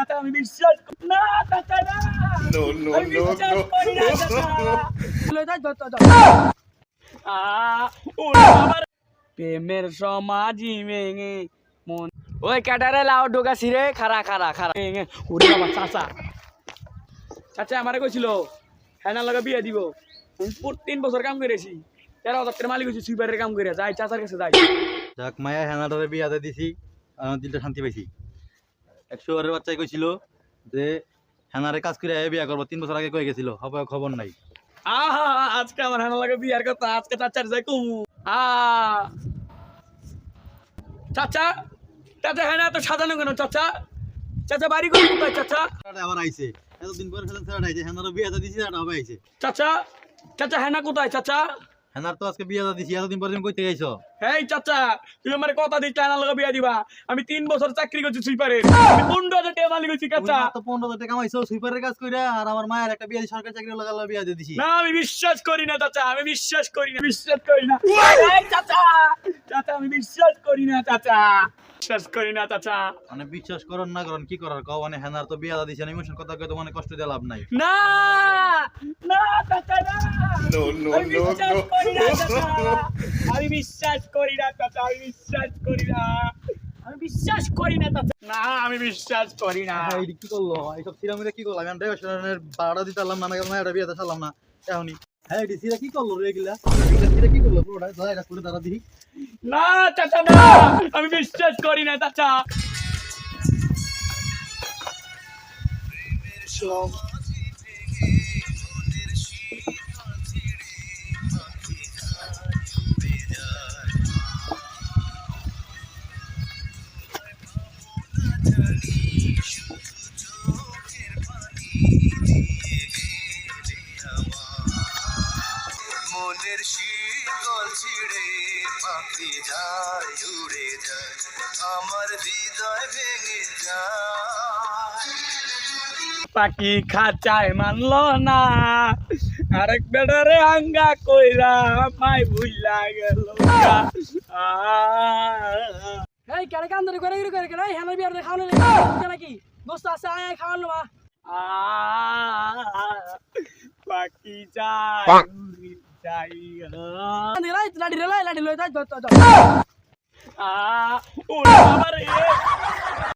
চাচা আমি বিশ্বাস করি না চাচা না No, no, আমি no, বিশ্বাস no. করি না চাচা ওরে বাবা রে। প্রেমের সমাজি ভেঙে মন ওই ক্যাটারে লাও ঢোকাছি রে খারা খারা খারা ভেঙে ওরে বাবা চাচা চাচা আমারে কইছিল হ্যাঁ লাগা বিয়ে দিব আমি 3 বছর কাম করেছি 13,000 টাকার মালিক হইছি সুইপারের কাম করে যাই চাচার কাছে যাই যাক মায়া হেনাটারে বিয়াতে দিছি আমার দিলটা শান্তি পাইছি 100 এর বাচ্চাই কইছিল যে হেনারে কাজ করে বিয়া করবো 3 বছর আগে কই গেছিল হবে খবর নাই আহা আজকে আমার হ্যাঁ লাগা বিয়ার কথা আজকে চাচার যাই কুমু চাচা চাচা হ্যাঁ না তো সাজানো কেন চাচা চাচা বাড়ি করে কোথায় চাচা আবার আইছে এতদিন পরে ফেলেন ছেড়া আইছে হেনারে বিয়াতে দিছি আর হবে আইছে চাচা চাচা হ্যাঁ না কোথায় চাচা হেনার তো আজকে বিয়াতে দিছি এতদিন পরে তুমি কইতে গেছো হেই চাচা তুমি আমার কথা দিচ্ছ না লাগা বিয়া দিবা আমি 3 বছর চাকরি করছি সুইপারে আমি 15,000 টাকা মালিক হইছি চাচা তো 15,000 টাকা কামাইছো সুইপারের কাজ কইরা আর আমার মায়ের একটা বিয়া সরকারি চাকরি লাগালা বিয়া দিয়ে দিছি না আমি বিশ্বাস করি না চাচা আমি বিশ্বাস করি না বিশ্বাস করি না এই চাচা চাচা আমি বিশ্বাস করি না চাচা বিশ্বাস করি না চাচা মানে বিশ্বাস করন না করন কি করার কও মানে হেনার তো বিয়া দিছি না ইমোশন কথা কই তো মানে কষ্ট দিয়ে লাভ নাই না না চাচা না No, no, আমি no, বিশ্বাস no. করি না চাচা আমি বিশ্বাস করি না চাচা আমি বিশ্বাস করি না আমি বিশ্বাস করি না চাচা না আমি বিশ্বাস করি না এই কি করলো এইসব সিরামিরে কি করলাম আমি ড্রাইভারের ভাড়া দিতে পারলাম না না এটা বিয়াতে চালাম না এখনই হ্যাঁ এটি সিরা কি করলো রে এগুলা সিরা কি করলো পুরোটা দাঁড়া করে দাঁড়া দিই না চাচা না আমি বিশ্বাস করি না চাচা মনের শীতল ছিড়ে পাখি যায় উড়ে যায় আমার হৃদয় ভেঙে যায় পাখি খাঁচায় মানলো না আরেক বেটারে আঙ্গা কইরা মাই ভুইলা গেল এই কেন কান ধরে করে করে কেন হেনার বিয়ার খাওয়ানো নাকি দোস্ত আছে আয় খাওয়ানো মা পাখি যায় উড়ে যায় লাডি লাডি লই যাই ওরে বাবা রে